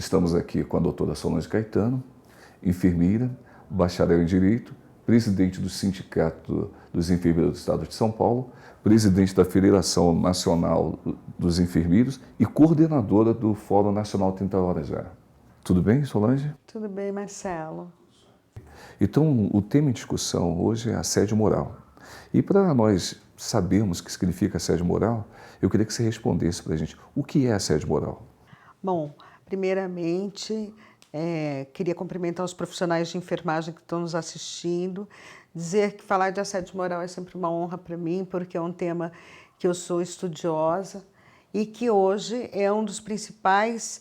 Estamos aqui com a doutora Solange Caetano, enfermeira, bacharel em Direito, presidente do Sindicato dos Enfermeiros do Estado de São Paulo, presidente da Federação Nacional dos Enfermeiros e coordenadora do Fórum Nacional 30 Horas Já. Tudo bem, Solange? Tudo bem, Marcelo. Então, o tema em discussão hoje é assédio moral. E para nós sabermos o que significa assédio moral, eu queria que você respondesse para a gente o que é assédio moral. Bom, primeiramente, queria cumprimentar os profissionais de enfermagem que estão nos assistindo, dizer que falar de assédio moral é sempre uma honra para mim, porque é um tema que eu sou estudiosa e que hoje é um dos principais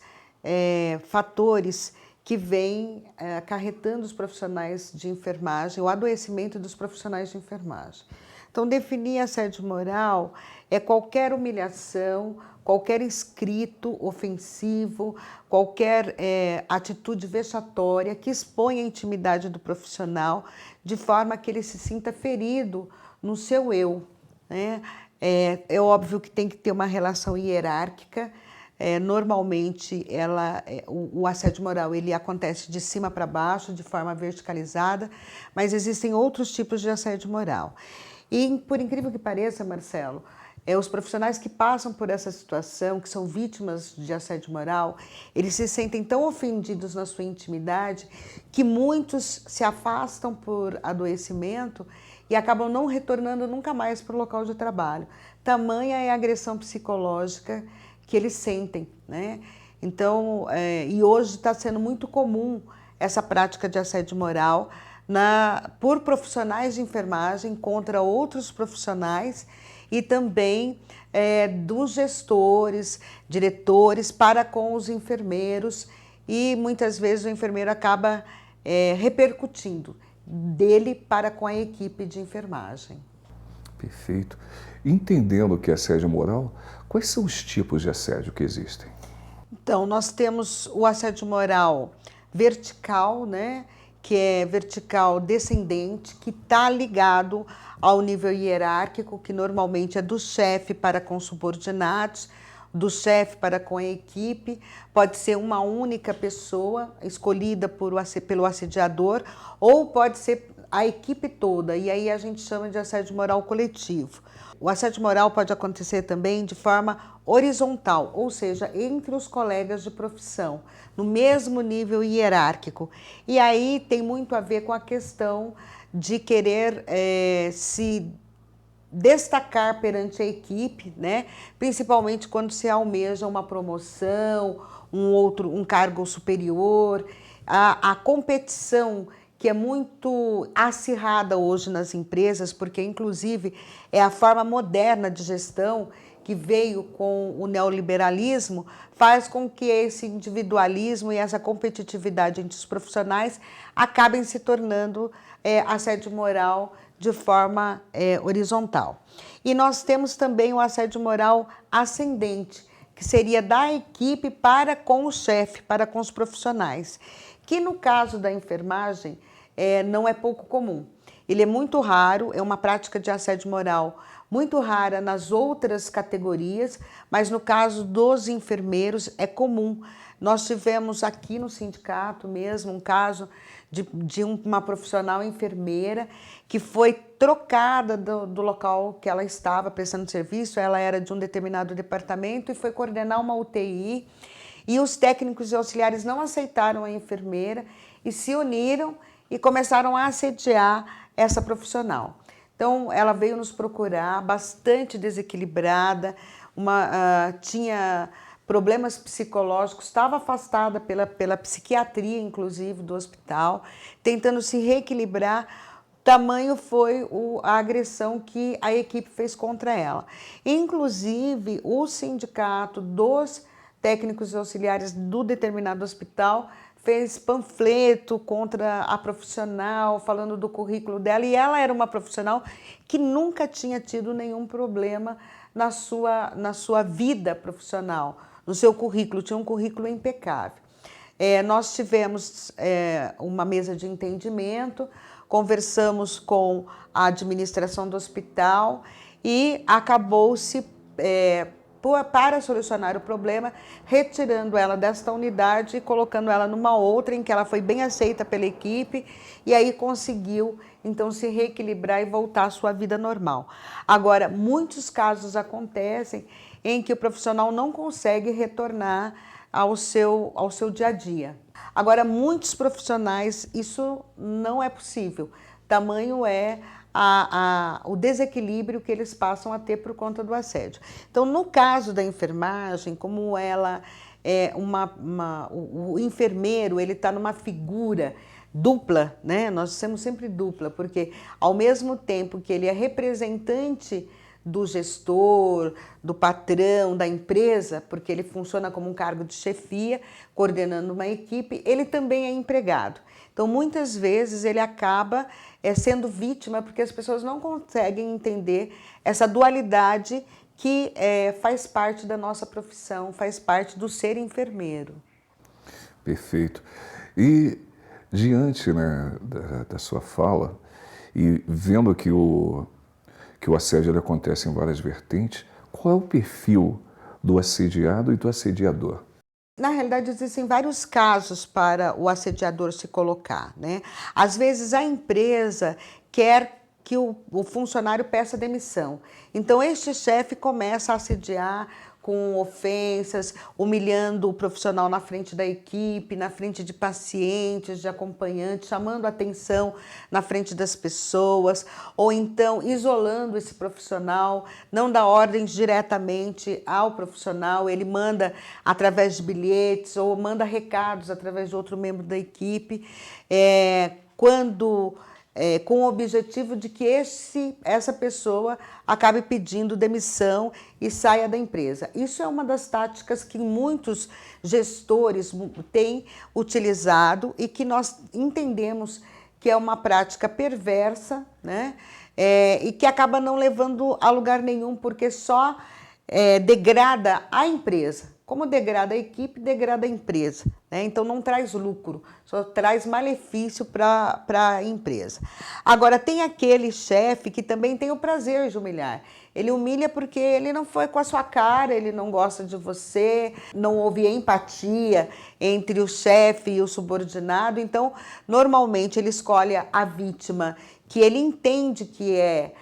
fatores que vem acarretando os profissionais de enfermagem, o adoecimento dos profissionais de enfermagem. Então, definir assédio moral é qualquer humilhação, qualquer escrito ofensivo, qualquer atitude vexatória que expõe a intimidade do profissional de forma que ele se sinta ferido no seu eu, né? É óbvio que tem que ter uma relação hierárquica. Normalmente, o assédio moral ele acontece de cima para baixo, de forma verticalizada, mas existem outros tipos de assédio moral. E, por incrível que pareça, Marcelo, os profissionais que passam por essa situação, que são vítimas de assédio moral, eles se sentem tão ofendidos na sua intimidade que muitos se afastam por adoecimento e acabam não retornando nunca mais para o local de trabalho. Tamanha é a agressão psicológica que eles sentem, né? Então, e hoje está sendo muito comum essa prática de assédio moral por profissionais de enfermagem contra outros profissionais e também dos gestores, diretores para com os enfermeiros, e muitas vezes o enfermeiro acaba repercutindo dele para com a equipe de enfermagem. Perfeito. Entendendo o que é assédio moral, quais são os tipos de assédio que existem? Então, nós temos o assédio moral vertical, né? Que é vertical descendente, que está ligado ao nível hierárquico, que normalmente é do chefe para com subordinados, do chefe para com a equipe, pode ser uma única pessoa escolhida pelo assediador, ou pode ser a equipe toda, e aí a gente chama de assédio moral coletivo. O assédio moral pode acontecer também de forma horizontal, ou seja, entre os colegas de profissão, no mesmo nível hierárquico. E aí tem muito a ver com a questão de querer se destacar perante a equipe, né? Principalmente quando se almeja uma promoção, um cargo superior, a competição que é muito acirrada hoje nas empresas, porque inclusive é a forma moderna de gestão que veio com o neoliberalismo, faz com que esse individualismo e essa competitividade entre os profissionais acabem se tornando assédio moral de forma horizontal. E nós temos também o assédio moral ascendente, que seria da equipe para com o chefe, para com os profissionais, que no caso da enfermagem não é pouco comum. Ele é muito raro, é uma prática de assédio moral muito rara nas outras categorias, mas no caso dos enfermeiros é comum. Nós tivemos aqui no sindicato mesmo um caso de uma profissional enfermeira que foi trocada do local que ela estava prestando serviço. Ela era de um determinado departamento e foi coordenar uma UTI, e os técnicos e auxiliares não aceitaram a enfermeira e se uniram e começaram a assediar essa profissional. Então, ela veio nos procurar bastante desequilibrada, tinha problemas psicológicos, estava afastada pela psiquiatria, inclusive, do hospital, tentando se reequilibrar. Tamanho foi a agressão que a equipe fez contra ela. Inclusive, o sindicato dos técnicos e auxiliares do determinado hospital fez panfleto contra a profissional, falando do currículo dela, e ela era uma profissional que nunca tinha tido nenhum problema na sua vida profissional, no seu currículo, tinha um currículo impecável. Nós tivemos uma mesa de entendimento, conversamos com a administração do hospital e acabou-se para solucionar o problema, retirando ela desta unidade e colocando ela numa outra em que ela foi bem aceita pela equipe e aí conseguiu então se reequilibrar e voltar à sua vida normal. Agora, muitos casos acontecem em que o profissional não consegue retornar ao seu dia a dia. Agora, muitos profissionais, isso não é possível. Tamanho é o desequilíbrio que eles passam a ter por conta do assédio. Então, no caso da enfermagem, como ela é o enfermeiro, ele está numa figura dupla, né? Nós somos sempre dupla, porque ao mesmo tempo que ele é representante do gestor, do patrão, da empresa, porque ele funciona como um cargo de chefia, coordenando uma equipe, ele também é empregado. Então, muitas vezes, ele acaba sendo vítima porque as pessoas não conseguem entender essa dualidade que faz parte da nossa profissão, faz parte do ser enfermeiro. Perfeito. E diante, né, da sua fala e vendo que o assédio acontece em várias vertentes, qual é o perfil do assediado e do assediador? Na realidade, existem vários casos para o assediador se colocar, né? Às vezes, a empresa quer que o funcionário peça demissão. Então, este chefe começa a assediar com ofensas, humilhando o profissional na frente da equipe, na frente de pacientes, de acompanhantes, chamando a atenção na frente das pessoas, ou então isolando esse profissional, não dá ordens diretamente ao profissional, ele manda através de bilhetes ou manda recados através de outro membro da equipe, com o objetivo de que essa pessoa acabe pedindo demissão e saia da empresa. Isso é uma das táticas que muitos gestores têm utilizado e que nós entendemos que é uma prática perversa, né? E que acaba não levando a lugar nenhum, porque só degrada a empresa. Como degrada a equipe, degrada a empresa, né? Então não traz lucro, só traz malefício para a empresa. Agora, tem aquele chefe que também tem o prazer de humilhar. Ele humilha porque ele não foi com a sua cara, ele não gosta de você, não houve empatia entre o chefe e o subordinado. Então, normalmente, ele escolhe a vítima que ele entende que é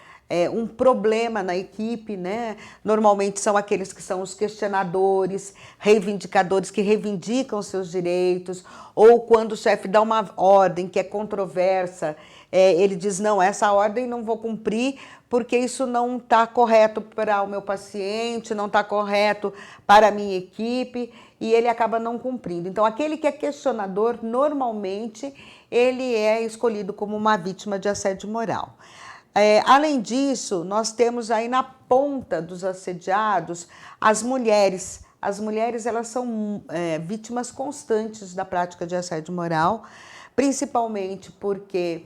um problema na equipe, né? Normalmente são aqueles que são os questionadores, reivindicadores que reivindicam seus direitos, ou quando o chefe dá uma ordem que é controversa, ele diz, não, essa ordem não vou cumprir porque isso não está correto para o meu paciente, não está correto para a minha equipe, e ele acaba não cumprindo. Então, aquele que é questionador, normalmente, ele é escolhido como uma vítima de assédio moral. Além disso, nós temos aí na ponta dos assediados as mulheres. As mulheres, elas são vítimas constantes da prática de assédio moral, principalmente porque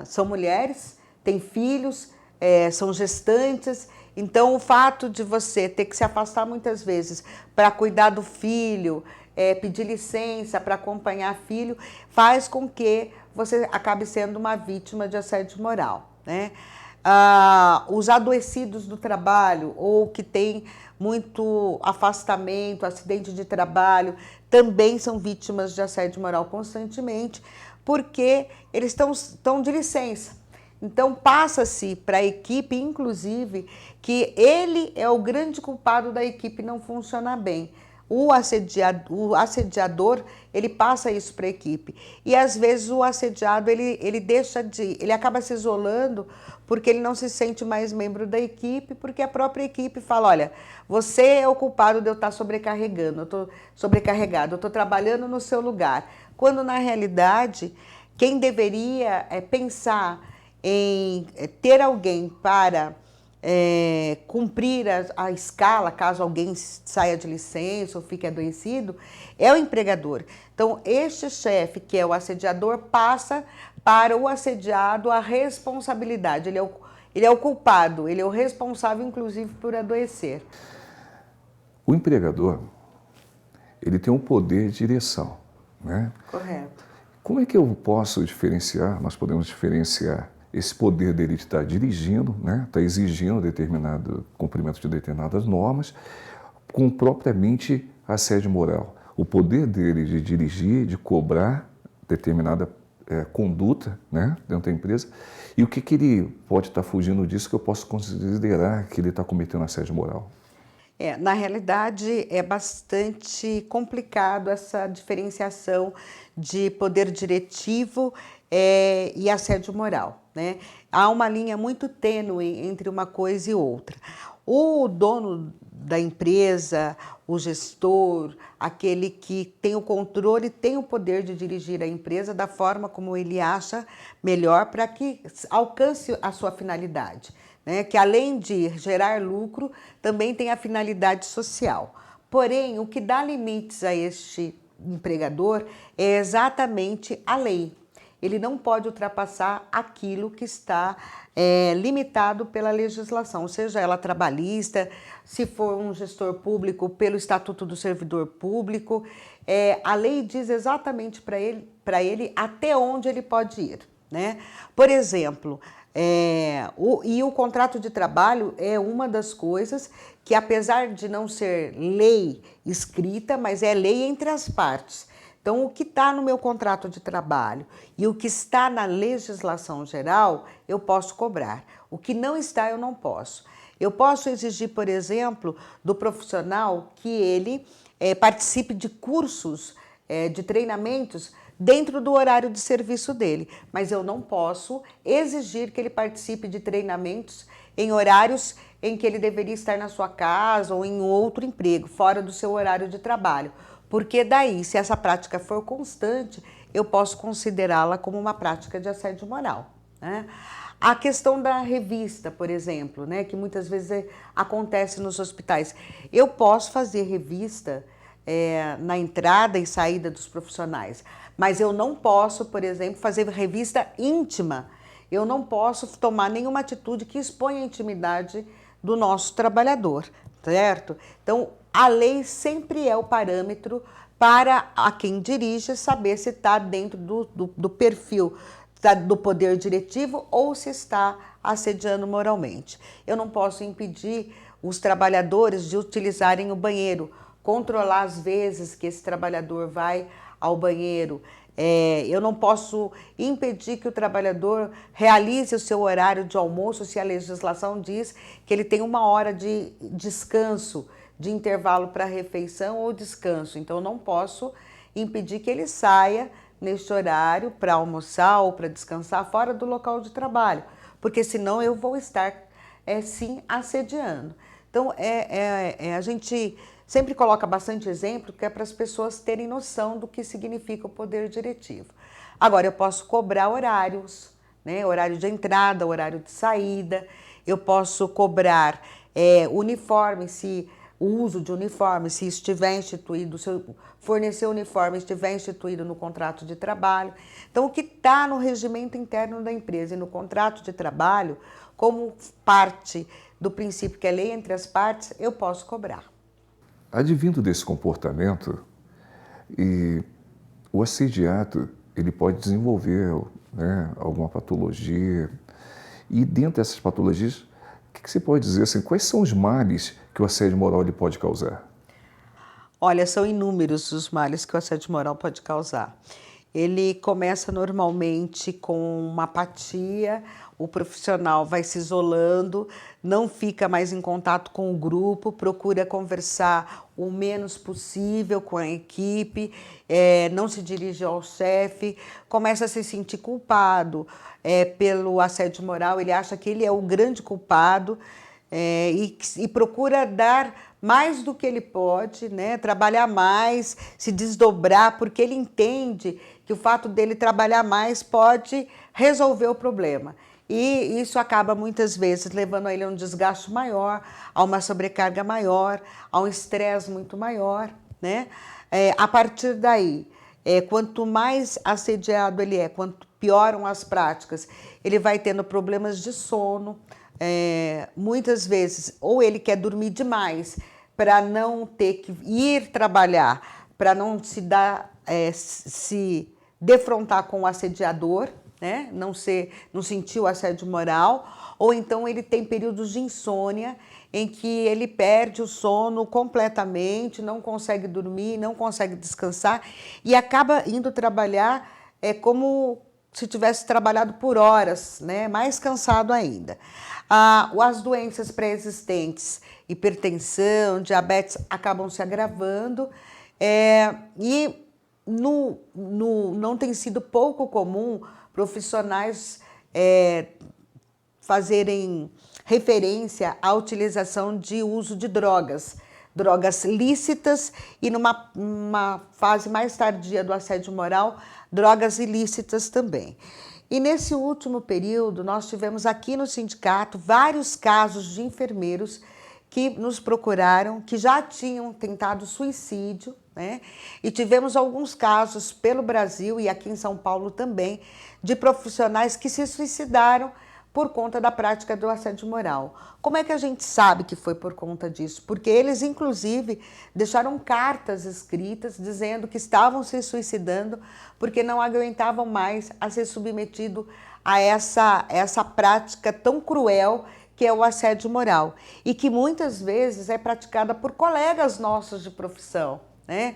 são mulheres, têm filhos, são gestantes. Então, o fato de você ter que se afastar muitas vezes para cuidar do filho, pedir licença para acompanhar filho, faz com que você acabe sendo uma vítima de assédio moral, né? Os adoecidos do trabalho ou que têm muito afastamento, acidente de trabalho, também são vítimas de assédio moral constantemente, porque eles estão de licença. Então, passa-se para a equipe, inclusive, que ele é o grande culpado da equipe não funcionar bem. O assediador, ele passa isso para a equipe. E, às vezes, o assediado, ele acaba se isolando porque ele não se sente mais membro da equipe, porque a própria equipe fala, olha, você é o culpado de eu estar sobrecarregando, eu estou sobrecarregado, eu estou trabalhando no seu lugar. Quando, na realidade, quem deveria pensar em ter alguém para cumprir a escala, caso alguém saia de licença ou fique adoecido, é o empregador. Então, este chefe, que é o assediador, passa para o assediado a responsabilidade. Ele é o culpado, ele é o responsável, inclusive, por adoecer. O empregador, ele tem um poder de direção, né? Correto. Como é que eu posso diferenciar, nós podemos diferenciar esse poder dele de estar dirigindo, né, está exigindo determinado cumprimento de determinadas normas, com propriamente assédio moral. O poder dele de dirigir, de cobrar determinada conduta, né, dentro da empresa, e o que ele pode estar fugindo disso que eu posso considerar que ele está cometendo assédio moral. Na realidade, é bastante complicado essa diferenciação de poder diretivo e assédio moral, né? Há uma linha muito tênue entre uma coisa e outra. O dono da empresa, o gestor, aquele que tem o controle, tem o poder de dirigir a empresa da forma como ele acha melhor para que alcance a sua finalidade, né? Que além de gerar lucro, também tem a finalidade social. Porém, o que dá limites a este empregador é exatamente a lei. Ele não pode ultrapassar aquilo que está limitado pela legislação, seja ela trabalhista, se for um gestor público, pelo Estatuto do Servidor Público. A lei diz exatamente para ele até onde ele pode ir, né? Por exemplo, o contrato de trabalho é uma das coisas que, apesar de não ser lei escrita, mas é lei entre as partes. Então, o que está no meu contrato de trabalho e o que está na legislação geral, eu posso cobrar. O que não está, eu não posso. Eu posso exigir, por exemplo, do profissional que ele participe de cursos, de treinamentos dentro do horário de serviço dele, mas eu não posso exigir que ele participe de treinamentos em horários em que ele deveria estar na sua casa ou em outro emprego, fora do seu horário de trabalho. Porque daí, se essa prática for constante, eu posso considerá-la como uma prática de assédio moral, né? A questão da revista, por exemplo, né, que muitas vezes acontece nos hospitais. Eu posso fazer revista na entrada e saída dos profissionais, mas eu não posso, por exemplo, fazer revista íntima. Eu não posso tomar nenhuma atitude que exponha a intimidade do nosso trabalhador, certo? Então, a lei sempre é o parâmetro para a quem dirige saber se está dentro do perfil do poder diretivo ou se está assediando moralmente. Eu não posso impedir os trabalhadores de utilizarem o banheiro, controlar as vezes que esse trabalhador vai ao banheiro. Eu não posso impedir que o trabalhador realize o seu horário de almoço se a legislação diz que ele tem 1 hora de descanso, de intervalo para refeição ou descanso. Então, eu não posso impedir que ele saia neste horário para almoçar ou para descansar fora do local de trabalho, porque senão eu vou estar, sim, assediando. Então, a gente sempre coloca bastante exemplo, que é para as pessoas terem noção do que significa o poder diretivo. Agora, eu posso cobrar horários, né? Horário de entrada, horário de saída. Eu posso cobrar uniforme, se o uso de uniforme, se estiver instituído, se eu fornecer uniforme estiver instituído no contrato de trabalho. Então, o que está no regimento interno da empresa e no contrato de trabalho, como parte do princípio que é lei entre as partes, eu posso cobrar. Advindo desse comportamento, o assediado ele pode desenvolver, né, alguma patologia. E dentro dessas patologias, o que você pode dizer assim, quais são os males que o assédio moral ele pode causar? Olha, são inúmeros os males que o assédio moral pode causar. Ele começa normalmente com uma apatia, o profissional vai se isolando, não fica mais em contato com o grupo, procura conversar o menos possível com a equipe, não se dirige ao chefe, começa a se sentir culpado pelo assédio moral, ele acha que ele é o grande culpado e procura dar mais do que ele pode, né? Trabalhar mais, se desdobrar, porque ele entende que o fato dele trabalhar mais pode resolver o problema. E isso acaba muitas vezes levando a ele a um desgaste maior, a uma sobrecarga maior, a um estresse muito maior, né? A partir daí, quanto mais assediado ele é, quanto pioram as práticas, ele vai tendo problemas de sono. Muitas vezes, ou ele quer dormir demais para não ter que ir trabalhar, para não se defrontar com o assediador, né? Não sentir o assédio moral, ou então ele tem períodos de insônia em que ele perde o sono completamente, não consegue dormir, não consegue descansar e acaba indo trabalhar como se tivesse trabalhado por horas, né? Mais cansado ainda. As doenças pré-existentes, hipertensão, diabetes, acabam se agravando e não tem sido pouco comum profissionais fazerem referência à utilização de uso de drogas lícitas e numa fase mais tardia do assédio moral, drogas ilícitas também. E nesse último período, nós tivemos aqui no sindicato vários casos de enfermeiros que nos procuraram, que já tinham tentado suicídio, né? E tivemos alguns casos pelo Brasil e aqui em São Paulo também, de profissionais que se suicidaram por conta da prática do assédio moral. Como é que a gente sabe que foi por conta disso? Porque eles, inclusive, deixaram cartas escritas dizendo que estavam se suicidando porque não aguentavam mais a ser submetido a essa prática tão cruel que é o assédio moral e que muitas vezes é praticada por colegas nossos de profissão, né?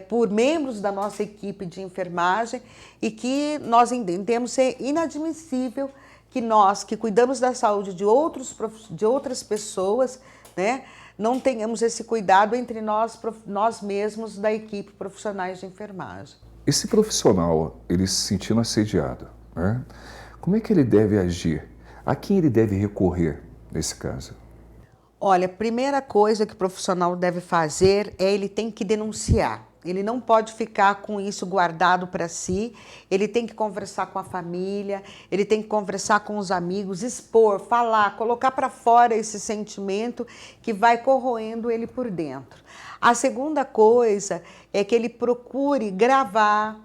Por membros da nossa equipe de enfermagem e que nós entendemos ser inadmissível que nós, que cuidamos da saúde de outras pessoas, né, não tenhamos esse cuidado entre nós mesmos da equipe profissionais de enfermagem. Esse profissional, ele se sentindo assediado, né? Como é que ele deve agir? A quem ele deve recorrer nesse caso? Olha, a primeira coisa que o profissional deve fazer ele tem que denunciar. Ele não pode ficar com isso guardado para si, ele tem que conversar com a família, ele tem que conversar com os amigos, expor, falar, colocar para fora esse sentimento que vai corroendo ele por dentro. A segunda coisa é que ele procure gravar,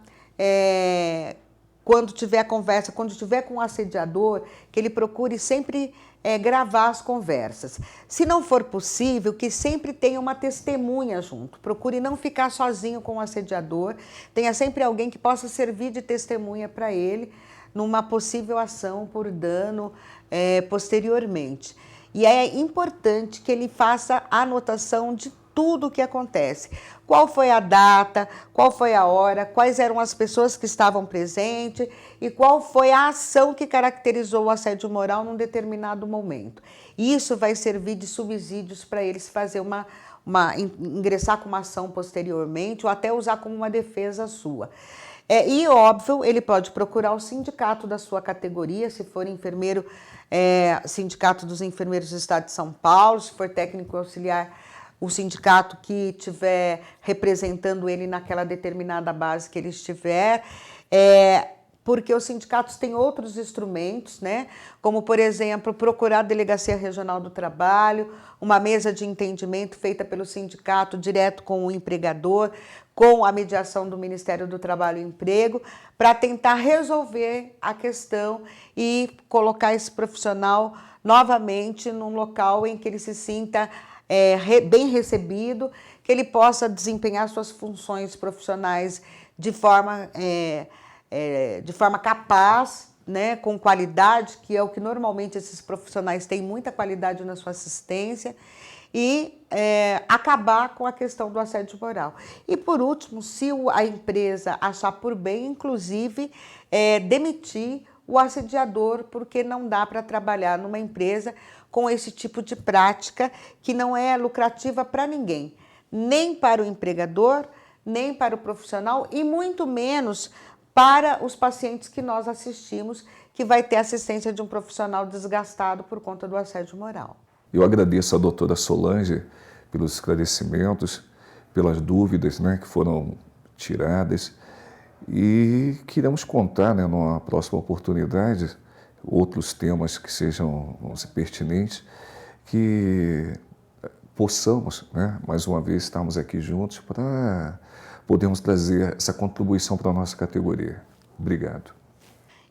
quando tiver conversa, quando estiver com o assediador, que ele procure sempre gravar as conversas. Se não for possível, que sempre tenha uma testemunha junto. Procure não ficar sozinho com o assediador. Tenha sempre alguém que possa servir de testemunha para ele numa possível ação por dano posteriormente. E é importante que ele faça a anotação de tudo o que acontece. Qual foi a data, qual foi a hora, quais eram as pessoas que estavam presentes e qual foi a ação que caracterizou o assédio moral num determinado momento. Isso vai servir de subsídios para eles fazer ingressar com uma ação posteriormente ou até usar como uma defesa sua. E, óbvio, ele pode procurar o sindicato da sua categoria, se for enfermeiro, Sindicato dos Enfermeiros do Estado de São Paulo, se for técnico auxiliar, o sindicato que estiver representando ele naquela determinada base que ele estiver, porque os sindicatos têm outros instrumentos, né? Como, por exemplo, procurar a Delegacia Regional do Trabalho, uma mesa de entendimento feita pelo sindicato direto com o empregador, com a mediação do Ministério do Trabalho e Emprego, para tentar resolver a questão e colocar esse profissional novamente num local em que ele se sinta bem recebido, que ele possa desempenhar suas funções profissionais de forma capaz, né, com qualidade, que é o que normalmente esses profissionais têm muita qualidade na sua assistência, e acabar com a questão do assédio moral. E, por último, se a empresa achar por bem, inclusive, demitir o assediador, porque não dá para trabalhar numa empresa com esse tipo de prática que não é lucrativa para ninguém, nem para o empregador, nem para o profissional e muito menos para os pacientes que nós assistimos, que vai ter assistência de um profissional desgastado por conta do assédio moral. Eu agradeço à doutora Solange pelos esclarecimentos, pelas dúvidas, né, que foram tiradas e queremos contar, né, numa próxima oportunidade, outros temas que sejam pertinentes, que possamos, né, mais uma vez, estarmos aqui juntos para podermos trazer essa contribuição para a nossa categoria. Obrigado.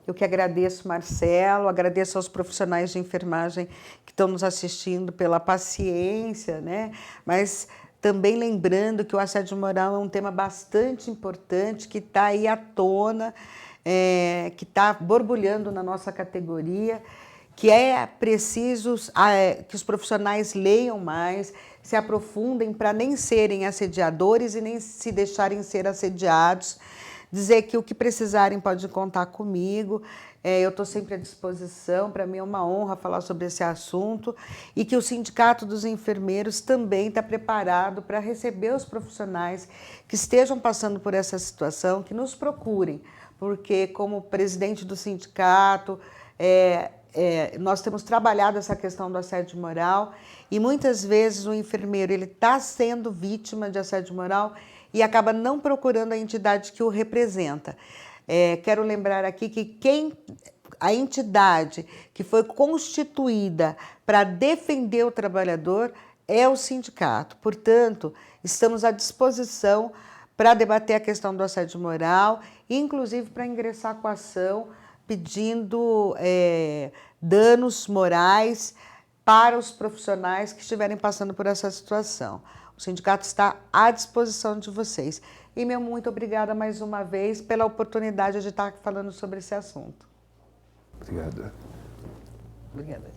Eu que agradeço, Marcelo, agradeço aos profissionais de enfermagem que estão nos assistindo pela paciência, né? Mas também lembrando que o assédio moral é um tema bastante importante, que está aí à tona, que está borbulhando na nossa categoria, que é preciso que os profissionais leiam mais, se aprofundem para nem serem assediadores e nem se deixarem ser assediados. Dizer que o que precisarem pode contar comigo, eu estou sempre à disposição, para mim é uma honra falar sobre esse assunto, e que o Sindicato dos Enfermeiros também está preparado para receber os profissionais que estejam passando por essa situação, que nos procurem, porque como presidente do sindicato, nós temos trabalhado essa questão do assédio moral e muitas vezes o enfermeiro está sendo vítima de assédio moral e acaba não procurando a entidade que o representa. Quero lembrar aqui que a entidade que foi constituída para defender o trabalhador é o sindicato. Portanto, estamos à disposição para debater a questão do assédio moral, inclusive para ingressar com a ação pedindo danos morais para os profissionais que estiverem passando por essa situação. O sindicato está à disposição de vocês. E meu muito obrigada mais uma vez pela oportunidade de estar falando sobre esse assunto. Obrigada. Obrigada.